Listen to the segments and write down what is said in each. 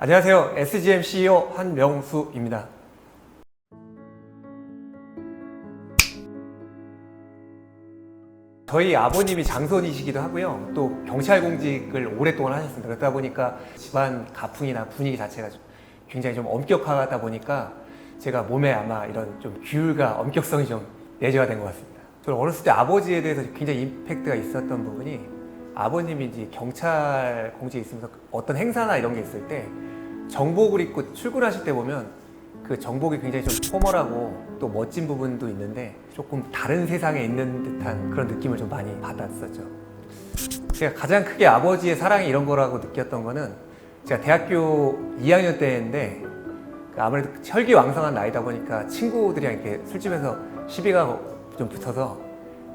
안녕하세요. SGM CEO 한명수입니다. 저희 아버님이 장손이시기도 하고요. 또 경찰 공직을 오랫동안 하셨습니다. 그러다 보니까 집안 가풍이나 분위기 자체가 굉장히 좀 엄격하다 보니까 제가 몸에 아마 이런 좀 규율과 엄격성이 좀 내재가 된 것 같습니다. 저는 어렸을 때 아버지에 대해서 굉장히 임팩트가 있었던 부분이, 아버님이 이제 경찰 공직에 있으면서 어떤 행사나 이런 게 있을 때 정복을 입고 출근하실 때 보면 그 정복이 굉장히 좀 포멀하고 또 멋진 부분도 있는데 조금 다른 세상에 있는 듯한 그런 느낌을 좀 많이 받았었죠. 제가 가장 크게 아버지의 사랑이 이런 거라고 느꼈던 거는, 제가 대학교 2학년 때인데 아무래도 혈기왕성한 나이다 보니까 친구들이랑 이렇게 술집에서 시비가 좀 붙어서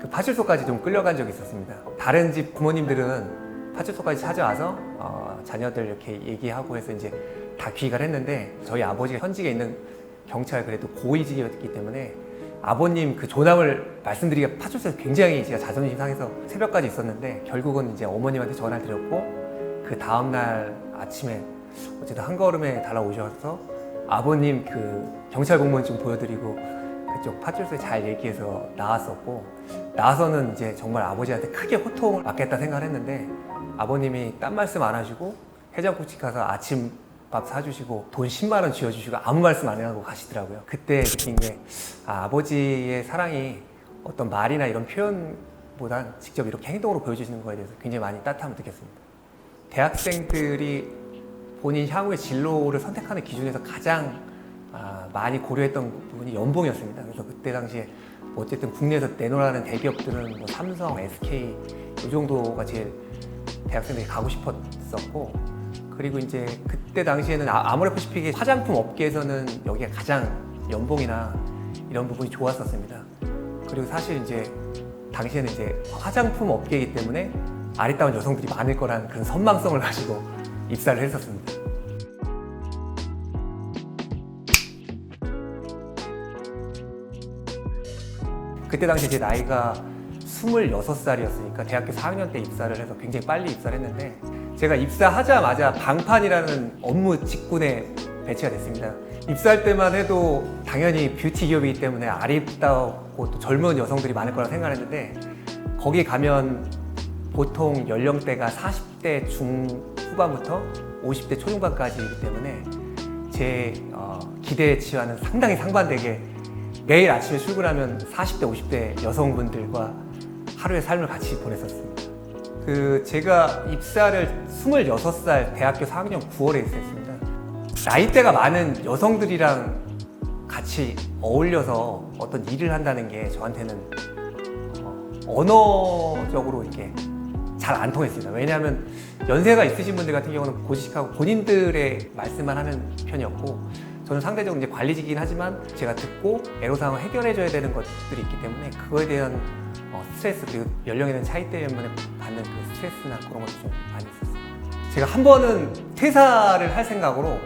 그 파출소까지 좀 끌려간 적이 있었습니다. 다른 집 부모님들은 파출소까지 찾아와서 자녀들 이렇게 얘기하고 해서 이제 다 귀가를 했는데, 저희 아버지가 현직에 있는 경찰 그래도 고위직이었기 때문에 아버님 그 조남을 말씀드리기가 파출소에서 굉장히 제가 자존심 상해서 새벽까지 있었는데, 결국은 이제 어머님한테 전화를 드렸고 그 다음날 아침에 어쨌든 한 걸음에 달아오셔서 아버님 그 경찰 공무원 좀 보여드리고 그쪽 파출소에 잘 얘기해서 나왔었고, 나와서는 이제 정말 아버지한테 크게 호통을 맞겠다 생각을 했는데, 아버님이 딴 말씀 안 하시고 해장국집 가서 아침밥 사주시고 돈 10만 원 쥐어주시고 아무 말씀 안 하고 가시더라고요. 그때 느낀 게, 아버지의 사랑이 어떤 말이나 이런 표현보단 직접 이렇게 행동으로 보여주시는 거에 대해서 굉장히 많이 따뜻함을 느꼈습니다. 대학생들이 본인 향후의 진로를 선택하는 기준에서 가장 많이 고려했던 부분이 연봉이었습니다. 그래서 그때 당시에 어쨌든 국내에서 내놓으라는 대기업들은 뭐 삼성, SK 이 정도가 제일 대학생들이 가고 싶었었고, 그리고 이제 그때 당시에는 아모레퍼시픽의 화장품 업계에서는 여기가 가장 연봉이나 이런 부분이 좋았었습니다. 그리고 사실 이제 당시에는 이제 화장품 업계이기 때문에 아리따운 여성들이 많을 거라는 그런 선망성을 가지고 입사를 했었습니다. 그때 당시 제 나이가 26살이었으니까 대학교 4학년 때 입사를 해서 굉장히 빨리 입사를 했는데, 제가 입사하자마자 방판이라는 업무 직군에 배치가 됐습니다. 입사할 때만 해도 당연히 뷰티 기업이기 때문에 아리따우고 또 젊은 여성들이 많을 거라고 생각했는데, 거기 가면 보통 연령대가 40대 중후반부터 50대 초중반까지이기 때문에 제 기대치와는 상당히 상반되게 매일 아침에 출근하면 40대, 50대 여성분들과 하루의 삶을 같이 보냈었습니다. 제가 입사를 26살 대학교 4학년 9월에 입사했습니다. 나이대가 많은 여성들이랑 같이 어울려서 어떤 일을 한다는 게 저한테는 언어적으로 이렇게 잘 안 통했습니다. 왜냐하면 연세가 있으신 분들 같은 경우는 고지식하고 본인들의 말씀만 하는 편이었고, 저는 상대적으로 이제 관리직이긴 하지만 제가 듣고 애로사항을 해결해줘야 되는 것들이 있기 때문에 그거에 대한 스트레스, 그리고 연령에 대한 차이 때문에 받는 그 스트레스나 그런 것도 좀 많이 있었어요. 제가 한 번은 퇴사를 할 생각으로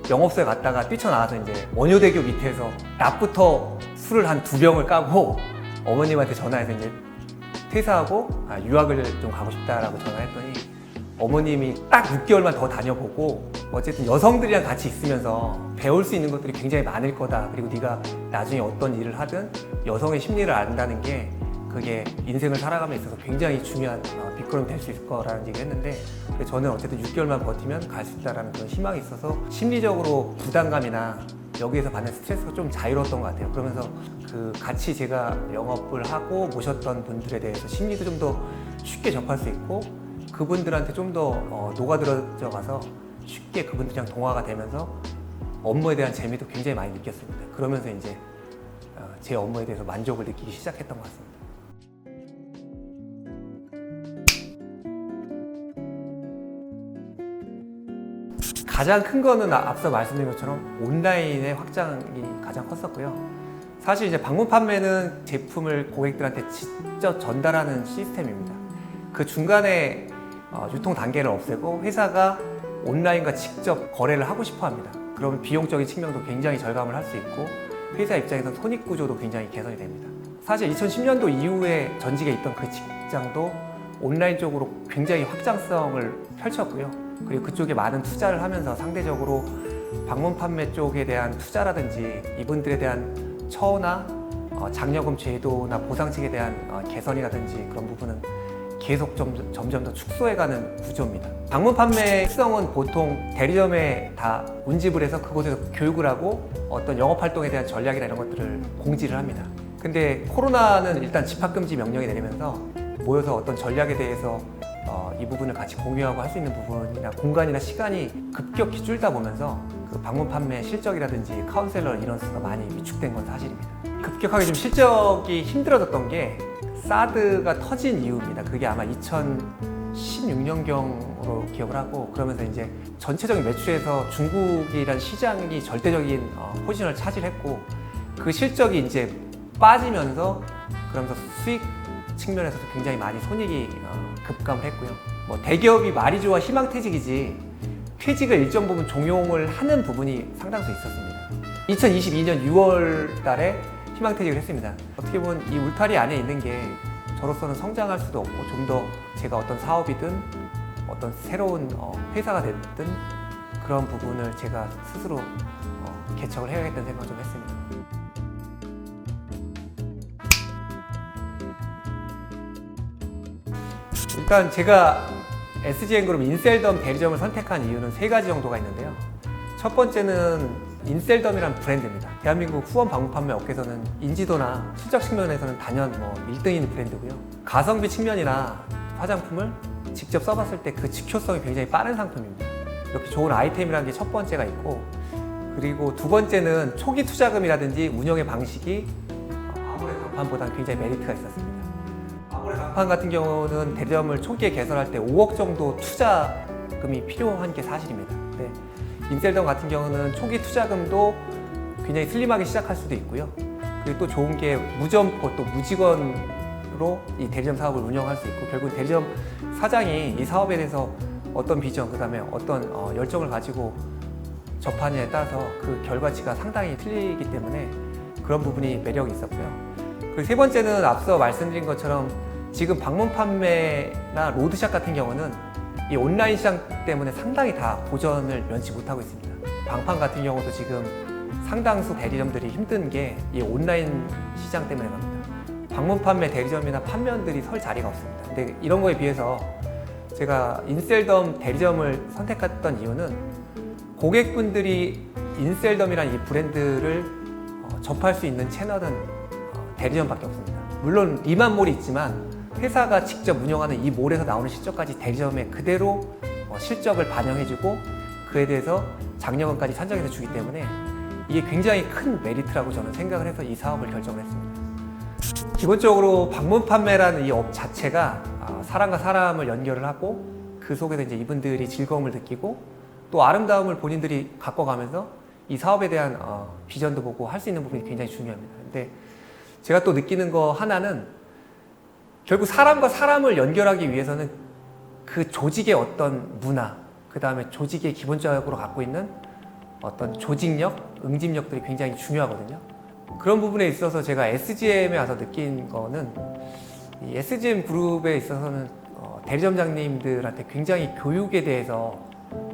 영업소에 갔다가 뛰쳐나와서 이제 원효대교 밑에서 낮부터 술을 한 2병을 까고 어머님한테 전화해서 이제 퇴사하고 유학을 좀 가고 싶다라고 전화했더니, 어머님이 딱 6개월만 더 다녀보고 어쨌든 여성들이랑 같이 있으면서 배울 수 있는 것들이 굉장히 많을 거다, 그리고 네가 나중에 어떤 일을 하든 여성의 심리를 안다는 게 그게 인생을 살아감에 있어서 굉장히 중요한 빅그램이 될 수 있을 거라는 얘기를 했는데, 저는 어쨌든 6개월만 버티면 갈 수 있다는 그런 희망이 있어서 심리적으로 부담감이나 여기에서 받는 스트레스가 좀 자유로웠던 것 같아요. 그러면서 같이 제가 영업을 하고 모셨던 분들에 대해서 심리도 좀 더 쉽게 접할 수 있고, 그분들한테 좀 더 녹아들어져 가서 쉽게 그분들이랑 동화가 되면서 업무에 대한 재미도 굉장히 많이 느꼈습니다. 그러면서 이제 제 업무에 대해서 만족을 느끼기 시작했던 것 같습니다. 가장 큰 거는 앞서 말씀드린 것처럼 온라인의 확장이 가장 컸었고요. 사실 이제 방문 판매는 제품을 고객들한테 직접 전달하는 시스템입니다. 그 중간에 유통 단계를 없애고 회사가 온라인과 직접 거래를 하고 싶어 합니다. 그러면 비용적인 측면도 굉장히 절감을 할 수 있고, 회사 입장에서 손익 구조도 굉장히 개선이 됩니다. 사실 2010년도 이후에 전직에 있던 그 직장도 온라인 쪽으로 굉장히 확장성을 펼쳤고요. 그리고 그쪽에 많은 투자를 하면서 상대적으로 방문 판매 쪽에 대한 투자라든지 이분들에 대한 처우나 장려금 제도나 보상책에 대한 개선이라든지 그런 부분은 계속 점점 더 축소해가는 구조입니다. 방문 판매 특성은 보통 대리점에 다 운집을 해서 그곳에서 교육을 하고 어떤 영업활동에 대한 전략이나 이런 것들을 공지를 합니다. 근데 코로나는 일단 집합금지 명령이 내리면서 모여서 어떤 전략에 대해서 이 부분을 같이 공유하고 할 수 있는 부분이나 공간이나 시간이 급격히 줄다 보면서 그 방문 판매 실적이라든지 카운셀러 인원수가 많이 위축된 건 사실입니다. 급격하게 좀 실적이 힘들어졌던 게 사드가 터진 이유입니다. 그게 아마 2016년경으로 기억을 하고, 그러면서 이제 전체적인 매출에서 중국이란 시장이 절대적인 포지션을 차지했고, 그 실적이 이제 빠지면서 그러면서 수익 측면에서도 굉장히 많이 손익이 급감을 했고요. 뭐 대기업이 말이 좋아 희망퇴직이지 퇴직을 일정 부분 종용을 하는 부분이 상당수 있었습니다. 2022년 6월 달에 희망퇴직을 했습니다. 어떻게 보면 이 울타리 안에 있는 게 저로서는 성장할 수도 없고 좀 더 제가 어떤 사업이든 어떤 새로운 회사가 됐든 그런 부분을 제가 스스로 개척을 해야겠다는 생각을 좀 했습니다. 일단 제가 SGN그룹 인셀덤 대리점을 선택한 이유는 세 가지 정도가 있는데요. 첫 번째는 인셀덤이라는 브랜드입니다. 대한민국 후원 방문 판매 업계에서는 인지도나 실적 측면에서는 단연 1등인 브랜드고요. 가성비 측면이나 화장품을 직접 써봤을 때 그 지효성이 굉장히 빠른 상품입니다. 이렇게 좋은 아이템이라는 게 첫 번째가 있고, 그리고 두 번째는 초기 투자금이라든지 운영의 방식이 아모레 강판보다는 굉장히 메리트가 있었습니다. 아모레 강판 같은 경우는 대리점을 초기에 개설할 때 5억 정도 투자금이 필요한 게 사실입니다. 네. 인셀덤 같은 경우는 초기 투자금도 굉장히 슬림하게 시작할 수도 있고요. 그리고 또 좋은 게 무점포 또 무직원으로 이 대리점 사업을 운영할 수 있고, 결국 대리점 사장이 이 사업에 대해서 어떤 비전, 그 다음에 어떤 열정을 가지고 접하느냐에 따라서 그 결과치가 상당히 틀리기 때문에 그런 부분이 매력이 있었고요. 그리고 세 번째는 앞서 말씀드린 것처럼 지금 방문 판매나 로드샵 같은 경우는 이 온라인 시장 때문에 상당히 다 보전을 면치 못하고 있습니다. 방판 같은 경우도 지금 상당수 대리점들이 힘든 게 이 온라인 시장 때문에 갑니다. 방문 판매 대리점이나 판매원들이 설 자리가 없습니다. 근데 이런 거에 비해서 제가 인셀덤 대리점을 선택했던 이유는 고객분들이 인셀덤이라는 이 브랜드를 접할 수 있는 채널은 대리점밖에 없습니다. 물론 리만몰이 있지만 회사가 직접 운영하는 이 몰에서 나오는 실적까지 대리점에 그대로 실적을 반영해주고 그에 대해서 장려금까지 산정해서 주기 때문에 이게 굉장히 큰 메리트라고 저는 생각을 해서 이 사업을 결정을 했습니다. 기본적으로 방문 판매라는 이 업 자체가 사람과 사람을 연결을 하고 그 속에서 이제 이분들이 즐거움을 느끼고 또 아름다움을 본인들이 갖고가면서 이 사업에 대한 비전도 보고 할 수 있는 부분이 굉장히 중요합니다. 근데 제가 또 느끼는 거 하나는 결국 사람과 사람을 연결하기 위해서는 그 조직의 어떤 문화, 그 다음에 조직의 기본적으로 갖고 있는 어떤 조직력, 응집력들이 굉장히 중요하거든요. 그런 부분에 있어서 제가 SGM에 와서 느낀 거는 이 SGM 그룹에 있어서는 대리점장님들한테 굉장히 교육에 대해서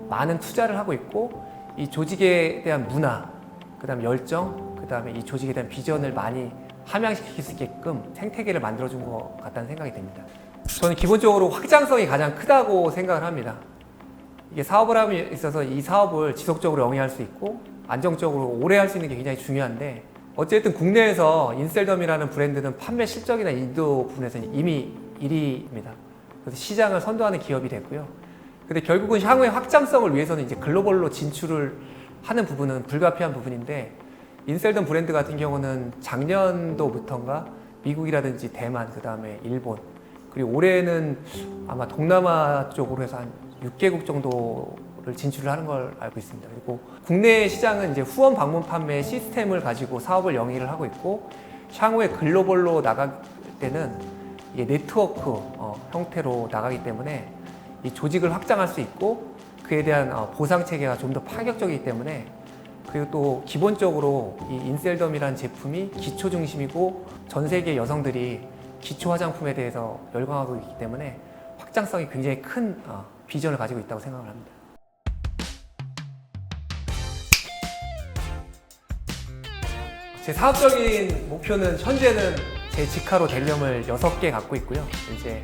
많은 투자를 하고 있고 이 조직에 대한 문화, 그 다음에 열정, 그 다음에 이 조직에 대한 비전을 많이 함양시킬 수 있게끔 생태계를 만들어준 것 같다는 생각이 듭니다. 저는 기본적으로 확장성이 가장 크다고 생각을 합니다. 이게 사업을 함에 있어서 이 사업을 지속적으로 영위할 수 있고 안정적으로 오래 할 수 있는 게 굉장히 중요한데, 어쨌든 국내에서 인셀덤이라는 브랜드는 판매 실적이나 인도 부분에서는 이미 1위입니다. 그래서 시장을 선도하는 기업이 됐고요. 근데 결국은 향후의 확장성을 위해서는 이제 글로벌로 진출을 하는 부분은 불가피한 부분인데, 인셀덤 브랜드 같은 경우는 작년도부터인가 미국이라든지 대만, 그 다음에 일본, 그리고 올해는 아마 동남아 쪽으로 해서 한 6개국 정도를 진출을 하는 걸 알고 있습니다. 그리고 국내 시장은 이제 후원 방문 판매 시스템을 가지고 사업을 영위를 하고 있고, 향후에 글로벌로 나갈 때는 이게 네트워크 형태로 나가기 때문에 이 조직을 확장할 수 있고 그에 대한 보상 체계가 좀 더 파격적이기 때문에, 그리고 또 기본적으로 이 인셀덤이라는 제품이 기초 중심이고 전 세계 여성들이 기초 화장품에 대해서 열광하고 있기 때문에 확장성이 굉장히 큰 비전을 가지고 있다고 생각을 합니다. 제 사업적인 목표는 현재는 제 직하로 대리점을 6개 갖고 있고요. 이제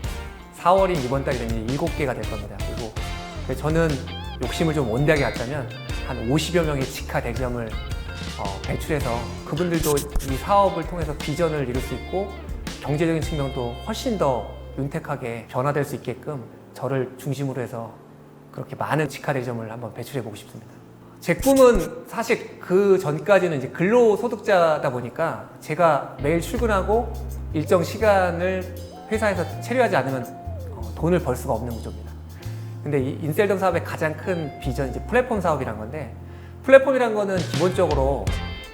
4월인 이번 달이 되면 7개가 될 겁니다. 그리고 저는 욕심을 좀 원대하게 갖자면 한 50여 명의 직하 대리점을 배출해서 그분들도 이 사업을 통해서 비전을 이룰 수 있고 경제적인 측면도 훨씬 더 윤택하게 변화될 수 있게끔 저를 중심으로 해서 그렇게 많은 직하 대리점을 한번 배출해보고 싶습니다. 제 꿈은 사실 그 전까지는 이제 근로소득자다 보니까 제가 매일 출근하고 일정 시간을 회사에서 체류하지 않으면 돈을 벌 수가 없는 구조입니다. 근데 이 인셀덤 사업의 가장 큰 비전이 이제 플랫폼 사업이란 건데, 플랫폼이란 거는 기본적으로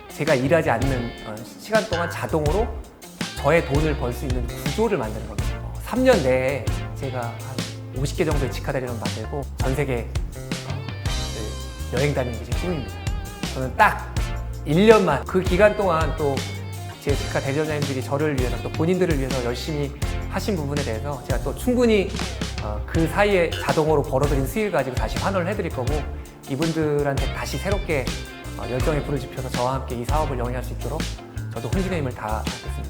제가 일하지 않는 시간 동안 자동으로 저의 돈을 벌 수 있는 구조를 만드는 겁니다. 3년 내에 제가 한 50개 정도의 직하 대리점 만들고 전 세계 여행 다니는 게 제 꿈입니다. 저는 딱 1년만 그 기간 동안 또 제 직하 대리점장님들이 저를 위해서 또 본인들을 위해서 열심히 하신 부분에 대해서 제가 또 충분히 그 사이에 자동으로 벌어들인 수익을 가지고 다시 환원을 해드릴 거고, 이분들한테 다시 새롭게 열정의 불을 지펴서 저와 함께 이 사업을 영위할 수 있도록 저도 혼신의 힘을 다하겠습니다.